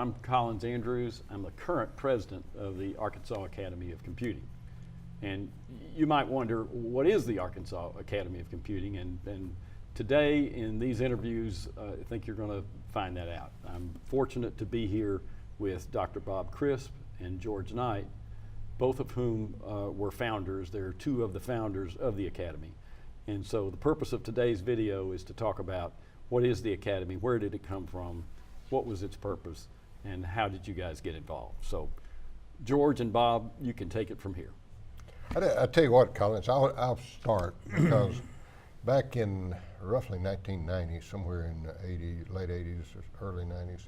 I'm Collins Andrews. I'm the current president of the Arkansas Academy of Computing. And you might wonder, what is the Arkansas Academy of Computing? And today in these interviews, I think you're going to find that out. I'm fortunate to be here with Dr. Bob Crisp and George Knight, both of whom were founders. They're two of the founders of the Academy. And so the purpose of today's video is to talk about what is the Academy, where did it come from, what was its purpose, and how did you guys get involved? So George and Bob, you can take it from here. I tell you what, Collins, I'll start because back in roughly 1990, somewhere in the late 80s, early 90s,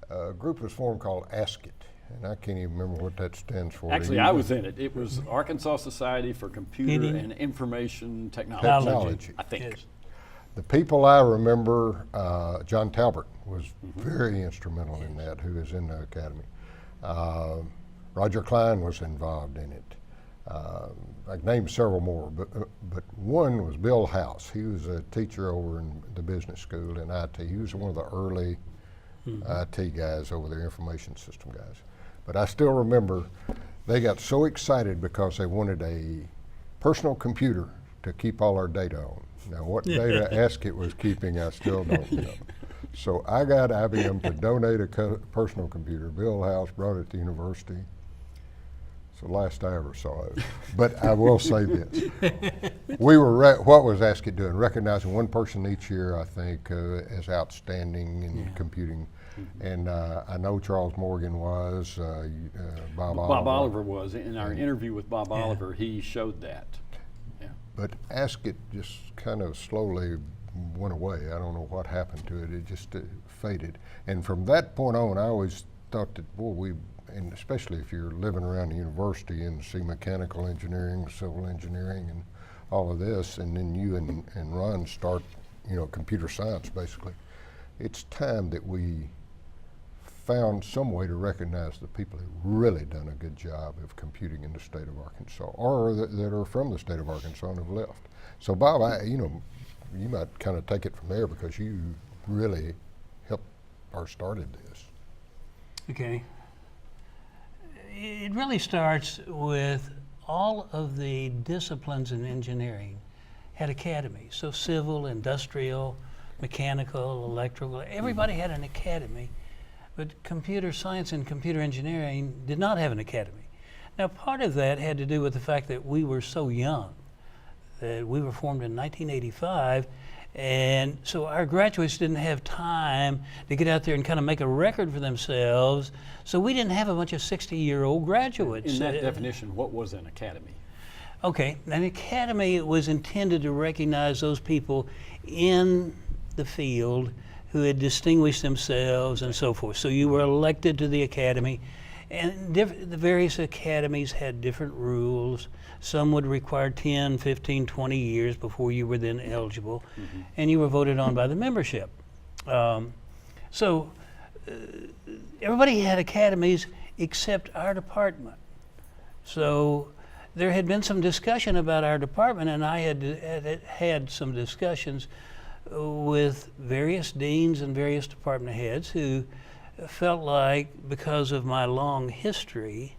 a group was formed called ASCII, and I can't even remember what that stands for. Actually, I was in it. It was Arkansas Society for Computer and Information Technology, I think. Yes. The people I remember, John Talbert was very instrumental in that, who is in the Academy. Roger Klein was involved in it. I named several more, but one was Bill House. He was a teacher over in the business school in IT. He was one of the early IT guys over there, information system guys. But I still remember they got so excited because they wanted a personal computer to keep all our data on. Now, what data ASCII was keeping, I still don't know. So I got IBM to donate a personal computer. Bill House brought it to university. It's the last I ever saw it. But I will say this. We were, what was ASCII doing? Recognizing one person each year, I think, as outstanding in computing. And I know Charles Morgan was, Bob Oliver was. In our interview with Bob Oliver, he showed that. But ASCII just kind of slowly went away. I don't know what happened to it. It just faded. And from that point on, I always thought that, boy, and especially if you're living around the university and see mechanical engineering, civil engineering, and all of this, and then you and Ron start, computer science, basically. It's time that we found some way to recognize the people who really done a good job of computing in the state of Arkansas, or that are from the state of Arkansas and have left. So Bob, you might kind of take it from there because you really helped or started this. Okay. It really starts with all of the disciplines in engineering had academies. So civil, industrial, mechanical, electrical, everybody had an academy. But computer science and computer engineering did not have an academy. Now, part of that had to do with the fact that we were so young, that we were formed in 1985, and so our graduates didn't have time to get out there and kind of make a record for themselves, so we didn't have a bunch of 60-year-old graduates. In that definition, what was an academy? Okay, an academy was intended to recognize those people in the field who had distinguished themselves and so forth. So you were elected to the academy, and the various academies had different rules. Some would require 10, 15, 20 years before you were then eligible, and you were voted on by the membership. So everybody had academies except our department. So there had been some discussion about our department, and I had some discussions with various deans and various department heads who felt like, because of my long history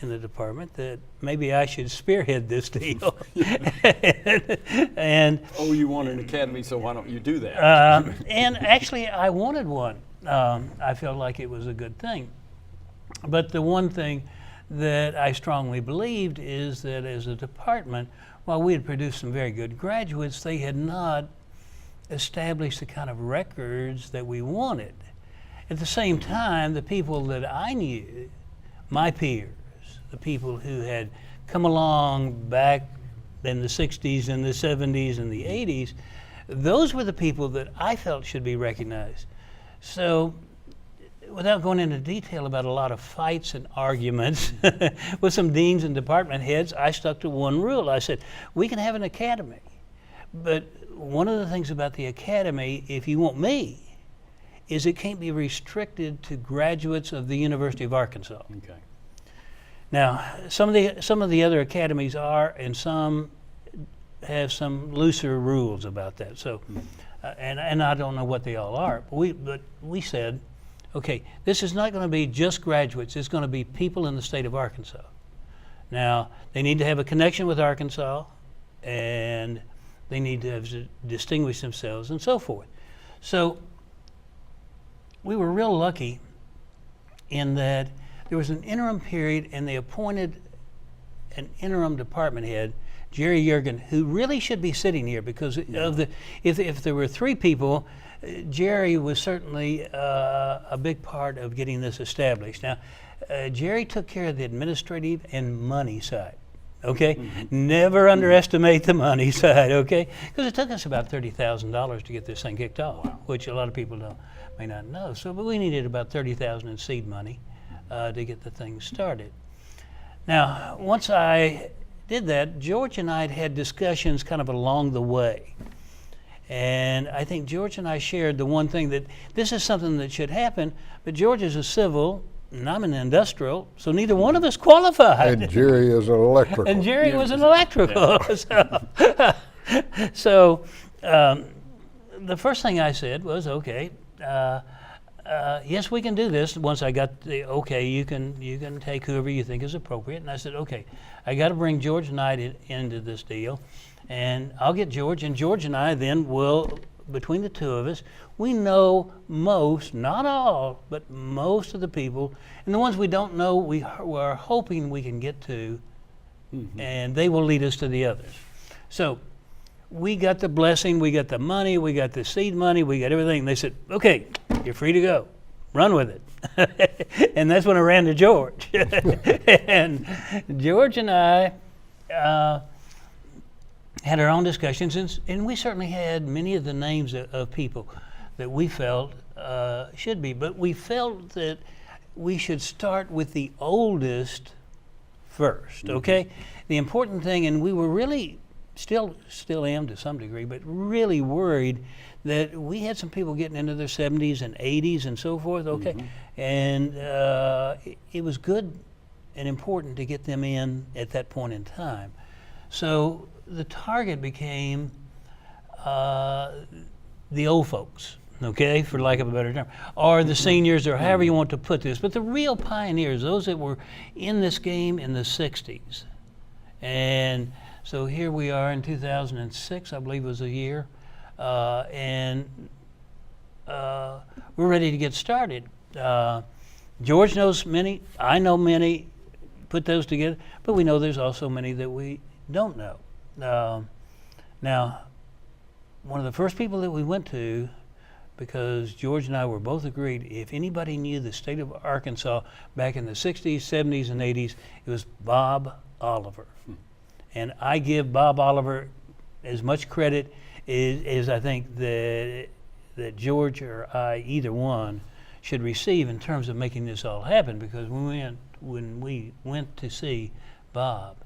in the department, that maybe I should spearhead this deal. and you want an academy, so why don't you do that? And actually, I wanted one. I felt like it was a good thing. But the one thing that I strongly believed is that as a department, while we had produced some very good graduates, they had not established the kind of records that we wanted. At the same time, the people that I knew, my peers, the people who had come along back in the 60s and the 70s and the 80s, those were the people that I felt should be recognized. So, without going into detail about a lot of fights and arguments with some deans and department heads, I stuck to one rule. I said, we can have an academy, but one of the things about the academy, if you want me, is it can't be restricted to graduates of the University of Arkansas. Okay. Now, some of the other academies are, and some have some looser rules about that. So, and I don't know what they all are. But we said, okay, this is not going to be just graduates, it's going to be people in the state of Arkansas. Now, they need to have a connection with Arkansas, and they need to have distinguished themselves and so forth. So we were real lucky in that there was an interim period, and they appointed an interim department head, Jerry Yergin, who really should be sitting here because of the if there were three people, Jerry was certainly a big part of getting this established. Now, Jerry took care of the administrative and money side. Okay, never underestimate the money side. Okay, because it took us about $30,000 to get this thing kicked off, which a lot of people may not know. So, but we needed about $30,000 in seed money to get the thing started. Now, once I did that, George and I had discussions kind of along the way. And I think George and I shared the one thing that this is something that should happen, but George is a civil and I'm an industrial, so neither one of us qualified. And Jerry is an electrical. And Jerry was an electrical. So the first thing I said was, okay, yes, we can do this. Once I got the okay, you can take whoever you think is appropriate. And I said, okay, I got to bring George Knight into this deal, and I'll get George, and George and I then will, between the two of us, we know most, not all, but most of the people, and the ones we don't know, we are hoping we can get to, and they will lead us to the others. So we got the blessing, we got the money, we got the seed money, we got everything. They said, okay, you're free to go. Run with it. And that's when I ran to George. And George and I had our own discussions, and we certainly had many of the names of people that we felt should be. But we felt that we should start with the oldest first, okay? The important thing, and we were really still am to some degree, but really worried that we had some people getting into their 70s and 80s and so forth, okay? And it was good and important to get them in at that point in time. So the target became the old folks, okay, for lack of a better term, or the seniors, or however you want to put this. But the real pioneers, those that were in this game in the 60s. And so here we are in 2006, I believe was the year, and we're ready to get started. George knows many, I know many, put those together, but we know there's also many that we don't know. Now, one of the first people that we went to, because George and I were both agreed, if anybody knew the state of Arkansas back in the 60s, 70s, and 80s, it was Bob Oliver. And I give Bob Oliver as much credit as I think that George or I, either one, should receive in terms of making this all happen. Because when we went to see Bob,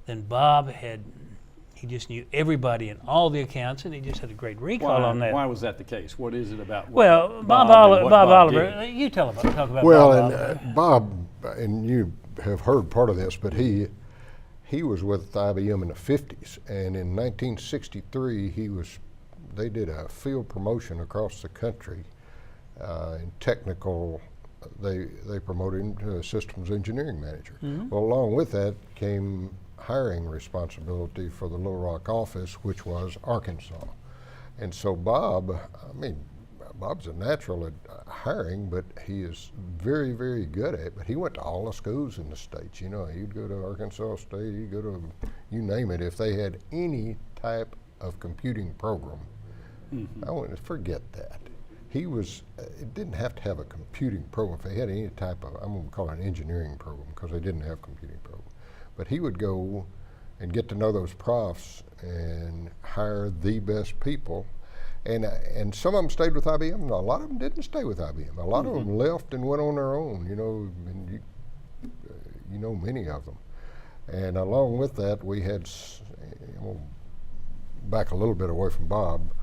then Bob he just knew everybody in all the accounts, and he just had a great recall on that. Why was that the case? What is it about? Well, Bob Oliver, you talk about well, Bob and Oliver. Bob, and you have heard part of this, but he was with IBM in the 50s, and in 1963 they did a field promotion across the country in technical. They promoted him to a systems engineering manager. Well, along with that came hiring responsibility for the Little Rock office, which was Arkansas. And so Bob's a natural at hiring, but he is very, very good at it. But he went to all the schools in the states. You know, he'd go to Arkansas State, he'd go to, you name it, if they had any type of computing program. I want to forget that. It didn't have to have a computing program. If they had any type of, I'm going to call it an engineering program, because they didn't have computing program. But he would go and get to know those profs and hire the best people. And some of them stayed with IBM. A lot of them didn't stay with IBM. A lot of them left and went on their own, you know, and you know many of them. And along with that, we had, back a little bit away from Bob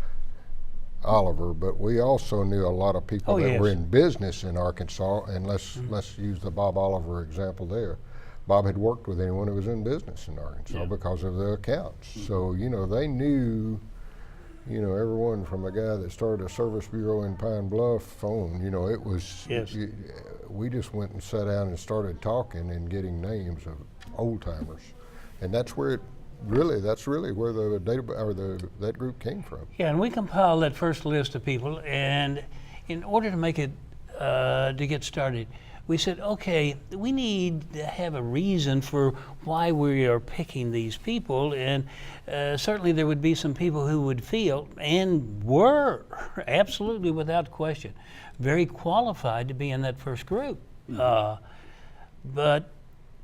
Oliver, but we also knew a lot of people that were in business in Arkansas, and let's use the Bob Oliver example there. Bob had worked with anyone who was in business in Arkansas because of the accounts. So, you know, they knew You know, everyone from a guy that started a service bureau in Pine Bluff on, you know, it was, Yes. we just went and sat down and started talking and getting names of old timers. And that's where that's really where the data, or that group came from. Yeah, and we compiled that first list of people, and in order to make it, to get started, we said, okay, we need to have a reason for why we are picking these people, and certainly there would be some people who would feel, and were, absolutely without question, very qualified to be in that first group. But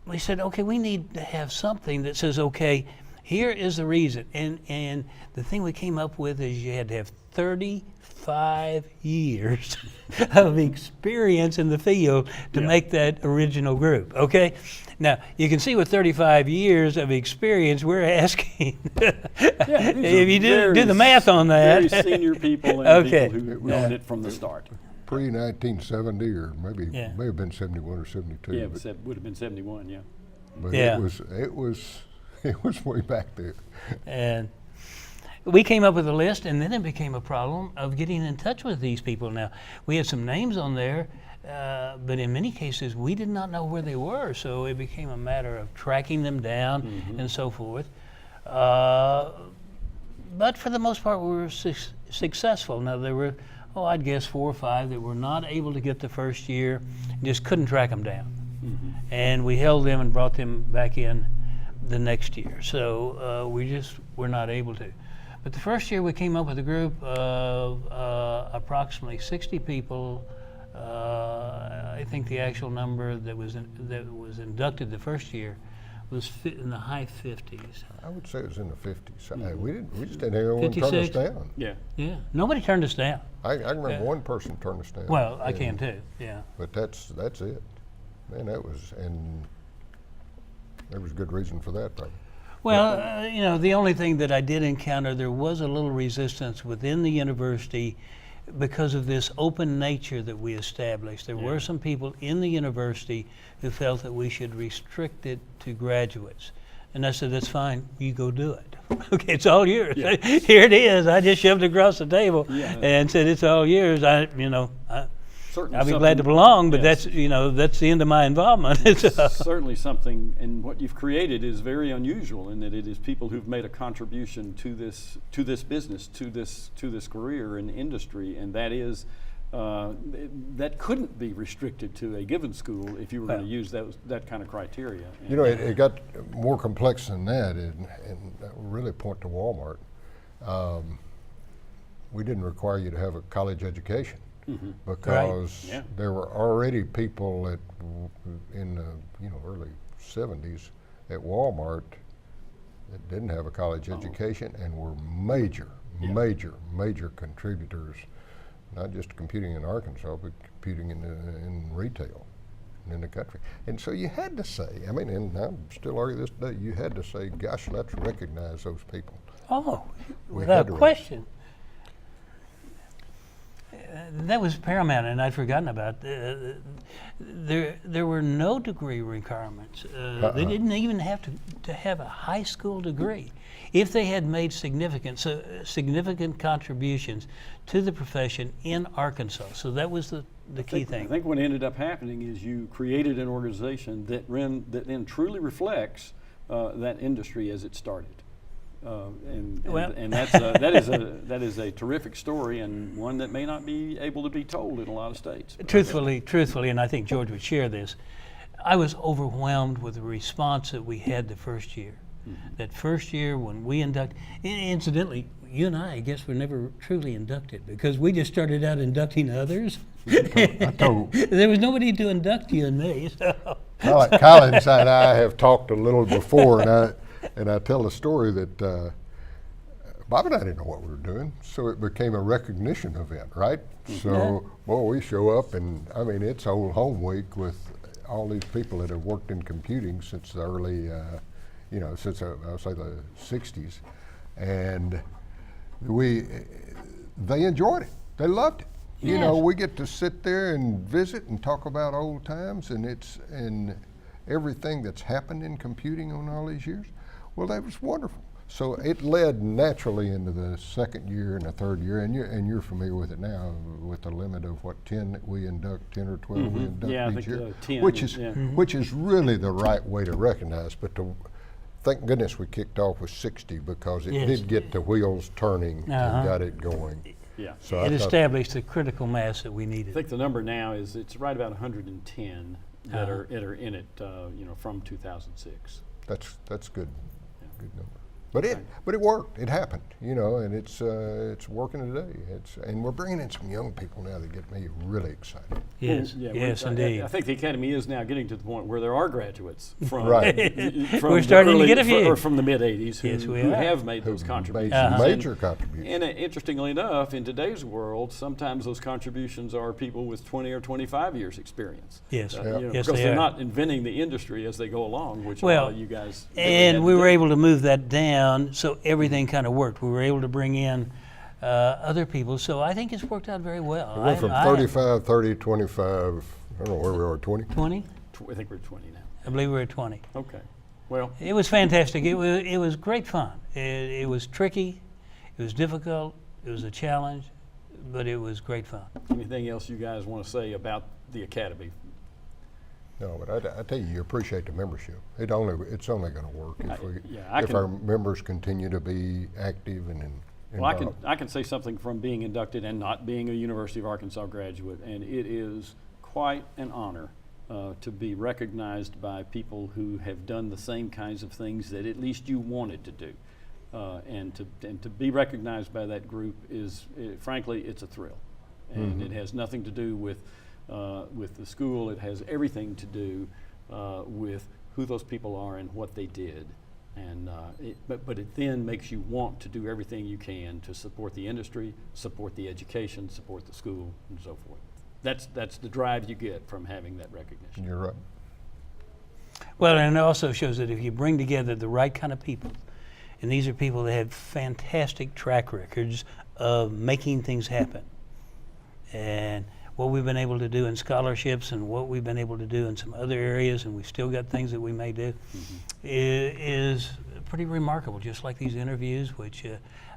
we said, okay, we need to have something that says, okay, here is the reason. And the thing we came up with is you had to have 35 years of experience in the field to make that original group, okay? Now, you can see with 35 years of experience, we're asking, if you do the math on that. Very senior people and Okay. people who've known it from the start. Pre-1970, or maybe Yeah. may have been 71 or 72. Yeah, but it would have been 71, yeah. but Yeah. it was way back there. And we came up with a list, and then it became a problem of getting in touch with these people. Now, we had some names on there, but in many cases, we did not know where they were, so it became a matter of tracking them down and so forth. But for the most part, we were successful. Now, there were, I'd guess 4 or 5 that were not able to get the first year, just couldn't track them down. And we held them and brought them back in the next year. So we just were not able to. But the first year we came up with a group of approximately 60 people. I think the actual number that was inducted the first year was in the high 50s. I would say it was in the 50s. We just didn't have anyone turn us 56? down. Yeah. Yeah, nobody turned us down. I remember one person turned us down. Well, I and- can too. Yeah. But that's it. And there was good reason for that, probably. Well, the only thing that I did encounter, there was a little resistance within the university because of this open nature that we established. There were some people in the university who felt that we should restrict it to graduates. And I said, that's fine, you go do it. Okay, it's all yours. Yeah. Here it is. I just shoved it across the table Yeah. and said, it's all yours. Certainly I'll be glad to something- belong, but yes. that's the end of my involvement. Certainly something, and what you've created is very unusual in that it is people who've made a contribution to this business, to this career and industry, and that is that couldn't be restricted to a given school if you were going to use that kind of criteria. You know, it got more complex than that, and I really point to Walmart. We didn't require you to have a college education because Yeah. there were already people in the early 70s at Walmart that didn't have a college education and were major contributors, not just computing in Arkansas, but computing in retail in the country. And so you had to say, I mean, and I still argue this day, you had to say, gosh, let's recognize those people. Oh, We had without to question. That was paramount, and I'd forgotten about. There were no degree requirements. They didn't even have to have a high school degree. If they had made significant contributions to the profession in Arkansas, so that was the key I thing. think what ended up happening is you created an organization that then truly reflects that industry as it started. And that is a terrific story, and one that may not be able to be told in a lot of states. Truthfully, and I think George would share this, I was overwhelmed with the response that we had the first year. That first year when we incidentally, you and I guess were never truly inducted because we just started out inducting others. There was nobody to induct you and me. So. Collins and I have talked a little before, and I tell the story that Bob and I didn't know what we were doing, so it became a recognition event, right? So, boy, we show up, and I mean, it's Old Home Week with all these people that have worked in computing since the early, since I'll say the 60s, and they enjoyed it. They loved it. You know, we get to sit there and visit and talk about old times, and everything that's happened in computing on all these years. Well, that was wonderful. So it led naturally into the second year and the third year, and you're familiar with it now, with the limit of what, 10 that we induct, 10 or 12 we induct Yeah, I each think, year, 10, which is yeah. which is really the right way to recognize. But thank goodness we kicked off with 60 because it Yes. did get the wheels turning Uh-huh. and got it going. Yeah. So It I thought, established the critical mass that we I needed. think the number now is it's right about 110 that Uh-huh. are in it, from 2006. that's good, Yeah. good number. But it worked. It happened, and it's working today. And we're bringing in some young people now that get me really excited. Yes, Well, yes, indeed. I think the academy is now getting to the point where there are graduates from, Right. from We're the starting to early- get a few. or from the mid '80s who, Yes, we who are. have made those Who've contributions. made some Uh-huh. major contributions. And interestingly enough, in today's world, sometimes those contributions are people with 20 or 25 years experience. Yes. Yeah. Yes, because they they're are. not inventing the industry as they go along, which a Well, lot of you guys really And had we to were do. able to move that down so everything kind of worked. We were able to bring in other people, so I think it's worked out very well. It went from 35, 30, 25, I don't know where we are, 20? 20? I think we're 20 now. I believe we're at 20. Okay. Well, It was fantastic. It was great fun. It was tricky. It was difficult. It was a challenge, but it was great fun. anything else you guys want to say about the academy? No, but I tell you appreciate the membership. It's only going to work I if can- our members continue to be active and Well, involved. I can say something from being inducted and not being a University of Arkansas graduate, and it is quite an honor to be recognized by people who have done the same kinds of things that at least you wanted to do, and to be recognized by that group is, frankly, it's a thrill, and it has nothing to do with the school. It has everything to do with who those people are and what they did. And but it then makes you want to do everything you can to support the industry, support the education, support the school, and so forth. That's the drive you get from having that recognition. You're right. Well, and it also shows that if you bring together the right kind of people, and these are people that have fantastic track records of making things happen, and what we've been able to do in scholarships and what we've been able to do in some other areas, and we've still got things that we may do, is pretty remarkable, just like these interviews, which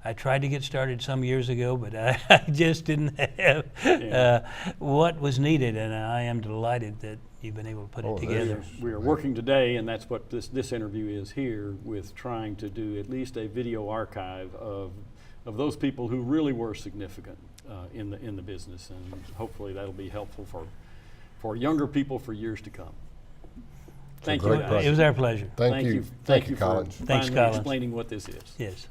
I tried to get started some years ago, but I just didn't have what was needed, and I am delighted that you've been able to put Oh, it there together. is. We are working today, and that's what this interview is here, with trying to do at least a video archive of those people who really were significant in the business, and hopefully that'll be helpful for younger people for years to come. Thank you. great guys. project. It was our pleasure. Thank you. Thank you Collins. for Thanks, finally Collins. explaining what this is. Yes.